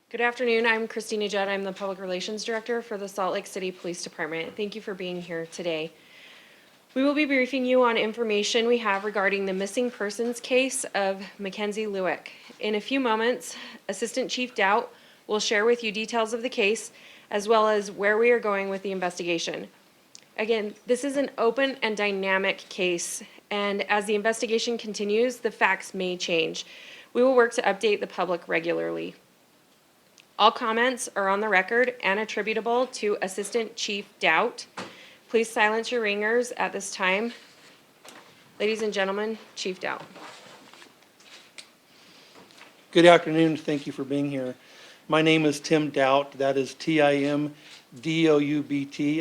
Good afternoon. I'm Christina Judd. I'm the Public Relations Director for the Salt Lake City Police Department. Thank you for being here today. We will be briefing you on information we have regarding the missing persons case of Mackenzie Lueck. In a few moments, Assistant Chief Doubt will share with you details of the case as well as where we are going with the investigation. Again, this is an open and dynamic case, and as the investigation continues, the facts may change. We will work to update the public regularly. All comments are on the record and attributable to Assistant Chief Doubt. Please silence your ringers at this time. Ladies and gentlemen, Chief Doubt. Good afternoon. Thank you for being here. My name is Tim Doubt. That is Timdoubt.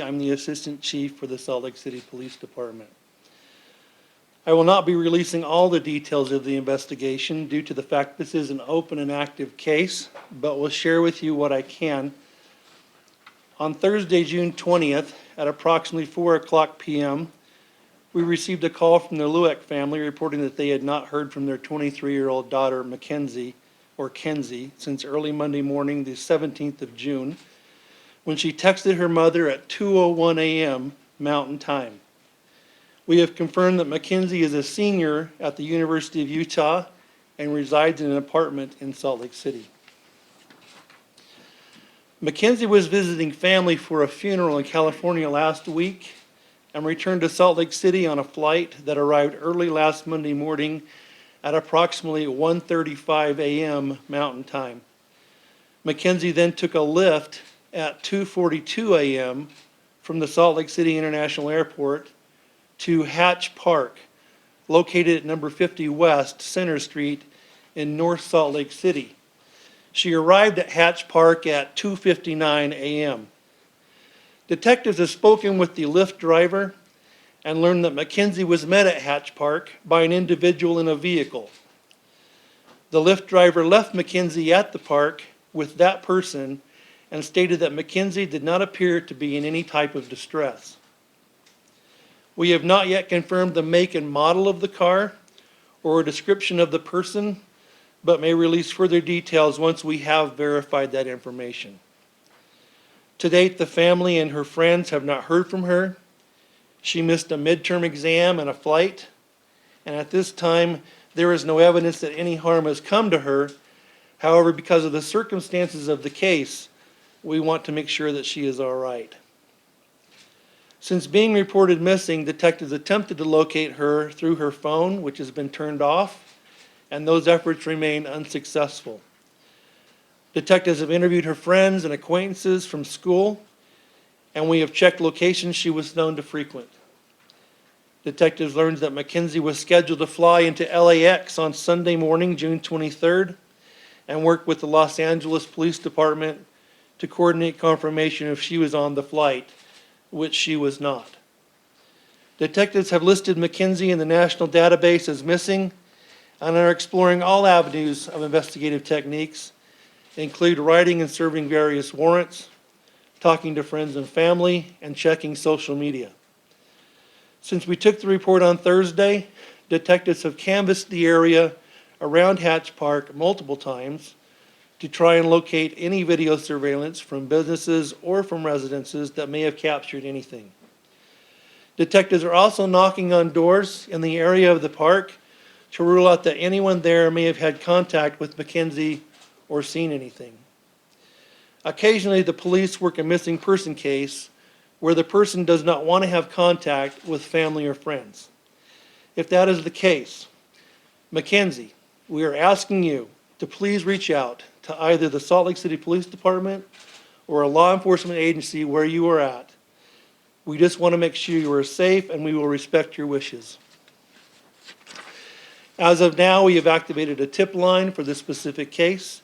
I'm the Assistant Chief for the Salt Lake City Police Department. I will not be releasing all the details of the investigation due to the fact this is an open and active case, but will share with you what I can. On Thursday, June 20th, at approximately 4:00 p.m., we received a call from the Lueck family reporting that they had not heard from their 23-year-old daughter, Mackenzie, or Kenzie, since early Monday morning, the 17th of June, when she texted her mother at 2:01 a.m. Mountain Time. We have confirmed that Mackenzie is a senior at the University of Utah and resides in an apartment in Salt Lake City. Mackenzie was visiting family for a funeral in California last week and returned to Salt Lake City on a flight that arrived early last Monday morning at approximately 1:35 a.m. Mountain Time. Mackenzie then took a Lyft at 2:42 a.m. from the Salt Lake City International Airport to Hatch Park, located at number 50 West Center Street in North Salt Lake City. She arrived at Hatch Park at 2:59 a.m. Detectives have spoken with the Lyft driver and learned that Mackenzie was met at Hatch Park by an individual in a vehicle. The Lyft driver left Mackenzie at the park with that person and stated that Mackenzie did not appear to be in any type of distress. We have not yet confirmed the make and model of the car or a description of the person, but may release further details once we have verified that information. To date, the family and her friends have not heard from her. She missed a midterm exam and a flight, and at this time, there is no evidence that any harm has come to her. However, because of the circumstances of the case, we want to make sure that she is all right. Since being reported missing, detectives attempted to locate her through her phone, which has been turned off, and those efforts remain unsuccessful. Detectives have interviewed her friends and acquaintances from school, and we have checked locations she was known to frequent. Detectives learned that Mackenzie was scheduled to fly into LAX on Sunday morning, June 23rd, and worked with the Los Angeles Police Department to coordinate confirmation if she was on the flight, which she was not. Detectives have listed Mackenzie in the national database as missing and are exploring all avenues of investigative techniques, include writing and serving various warrants, talking to friends and family, and checking social media. Since we took the report on Thursday, detectives have canvassed the area around Hatch Park multiple times to try and locate any video surveillance from businesses or from residences that may have captured anything. Detectives are also knocking on doors in the area of the park to rule out that anyone there may have had contact with Mackenzie or seen anything. Occasionally, the police work a missing person case where the person does not want to have contact with family or friends. If that is the case, Mackenzie, we are asking you to please reach out to either the Salt Lake City Police Department or a law enforcement agency where you are at. We just want to make sure you are safe, and we will respect your wishes. As of now, we have activated a tip line for this specific case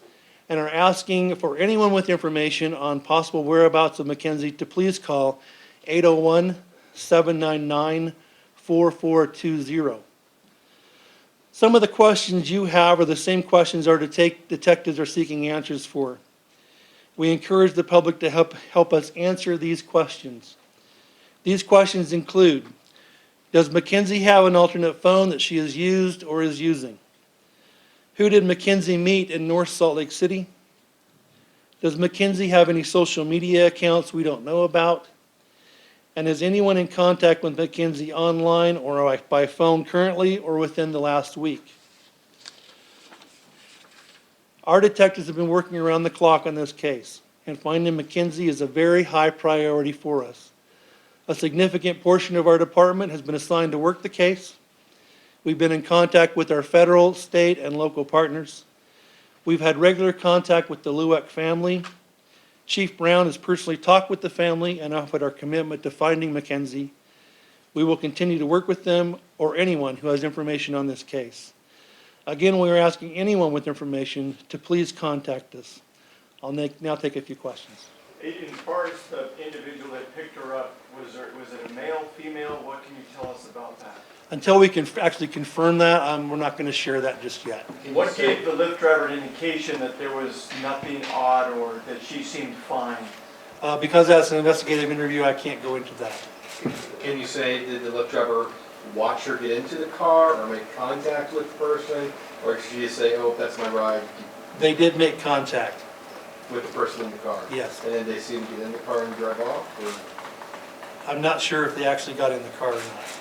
and are asking for anyone with information on possible whereabouts of Mackenzie to please call 801-799-4420. Some of the questions you have are the same questions our detectives are seeking answers for. We encourage the public to help us answer these questions. These questions include, does Mackenzie have an alternate phone that she has used or is using? Who did Mackenzie meet in North Salt Lake City? Does Mackenzie have any social media accounts we don't know about? And is anyone in contact with Mackenzie online or by phone currently or within the last week? Our detectives have been working around the clock on this case, and finding Mackenzie is a very high priority for us. A significant portion of our department has been assigned to work the case. We've been in contact with our federal, state, and local partners. We've had regular contact with the Lueck family. Chief Brown has personally talked with the family and offered our commitment to finding Mackenzie. We will continue to work with them or anyone who has information on this case. Again, we are asking anyone with information to please contact us. I'll now take a few questions. As far as the individual that picked her up, was it a male, female? What can you tell us about that? Until we can actually confirm that, we're not going to share that just yet. What gave the Lyft driver an indication that there was nothing odd or that she seemed fine? Because that's an investigative interview, I can't go into that. Can you say, did the Lyft driver watch her get into the car or make contact with the person? Or did she just say, oh, that's my ride, They did make contact, with the person in the car? yes. And then they see him get in the car and drive off? Or? I'm not sure if they actually got in the car or not.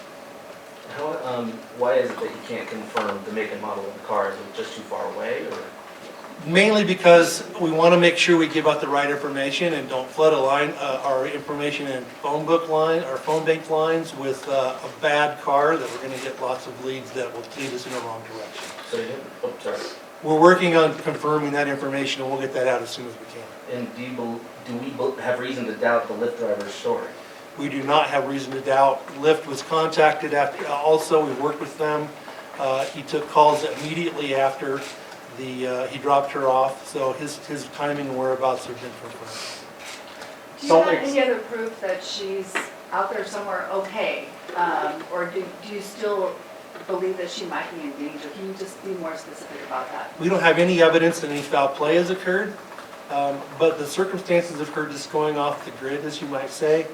Why is it that you can't confirm the make and model of the car? Is it just too far away, or? Mainly because we want to make sure we give out the right information and don't flood our information and phone bank lines with a bad car that we're going to get lots of leads that will lead us in the wrong direction. So you didn't, oh, sorry. We're working on confirming that information, and we'll get that out as soon as we can. And do we have reason to doubt the Lyft driver's story? We do not have reason to doubt. Lyft was contacted after, also, we worked with them. He took calls immediately after he dropped her off, so his timing and whereabouts have been confirmed. Do you have any other proof that she's out there somewhere okay? Or do you still believe that she might be in danger? Can you just be more specific about that? We don't have any evidence that any foul play has occurred, but the circumstances of her just going off the grid, as you might say,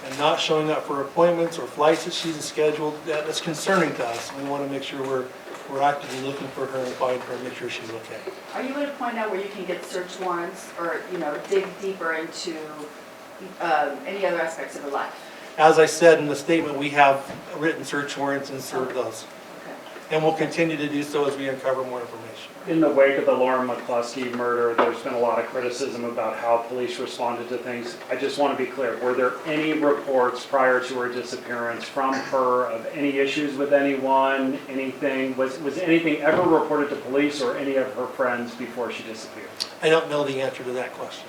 and not showing up for appointments or flights that she's scheduled, that's concerning to us. We want to make sure we're actively looking for her and find her and make sure she's okay. Are you at a point now where you can get search warrants or, dig deeper into any other aspects of her life? As I said in the statement, we have written search warrants and served those. Okay. And we'll continue to do so as we uncover more information. In the wake of the Lauren McCluskey murder, there's been a lot of criticism about how police responded to things. I just want to be clear, were there any reports prior to her disappearance from her of any issues with anyone, anything? Was anything ever reported to police or any of her friends before she disappeared? I don't know the answer to that question.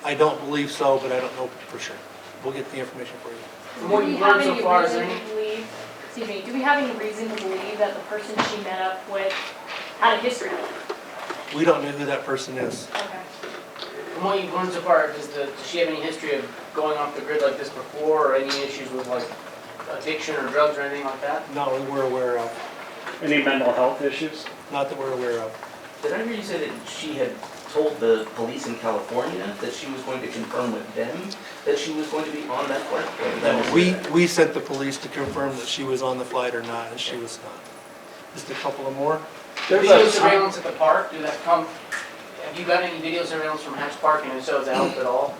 I don't believe so, but I don't know for sure. We'll get the information for you. From what you've learned so far, is there any? Excuse me, do we have any reason to believe that the person she met up with had a history? We don't know who that person is. Okay. From what you've learned so far, does she have any history of going off the grid like this before, or any issues with like addiction or drugs or anything like that? Not that we're aware of. Any mental health issues? Not that we're aware of. Did I hear you say that she had told the police in California that she was going to confirm with them that she was going to be on that flight? No, we sent the police to confirm that she was on the flight or not, and she was not. Just a couple of more. Video surveillance at the park, did that come? Have you got any video surveillance from Hatch Park, and if so, has that helped at all?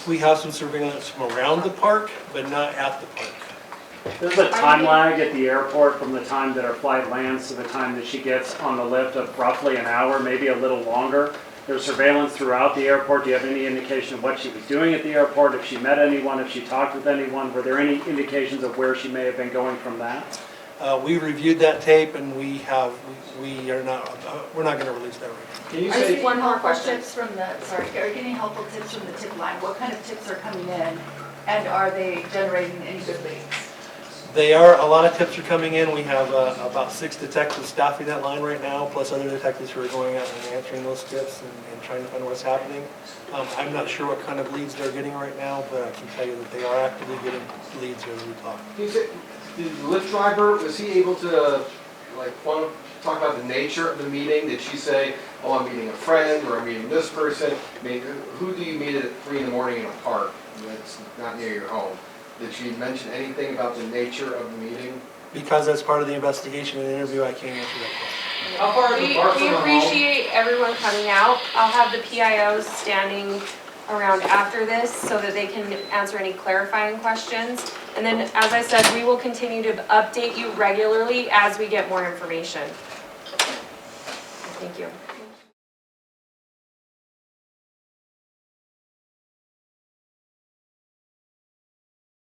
We have some surveillance from around the park, but not at the park. There's a time lag at the airport from the time that her flight lands to the time that she gets on the lift of roughly an hour, maybe a little longer. There's surveillance throughout the airport. Do you have any indication of what she was doing at the airport? If she met anyone, if she talked with anyone? Were there any indications of where she may have been going from that? We reviewed that tape, and we're not going to release that right now. Can you Are you say, getting one more tips from are you getting helpful tips from the tip line? What kind of tips are coming in, and are they generating any good leads? A lot of tips are coming in. We have about 6 detectives staffing that line right now, plus other detectives who are going out and answering those tips and trying to find what's happening. I'm not sure what kind of leads they're getting right now, but I can tell you that they are actively getting leads as we talk. can you say, did the Lyft driver, was he able to, want to talk about the nature of the meeting? Did she say, oh, I'm meeting a friend, or I'm meeting this person? I mean, who do you meet at 3 in the morning in a park that's not near your home? Did she mention anything about the nature of the meeting? because that's part of the investigation and interview, I can't answer that question. How far is the park from We her home? appreciate everyone coming out. I'll have the PIOs standing around after this so that they can answer any clarifying questions. And then, as I said, we will continue to update you regularly as we get more information. Thank you.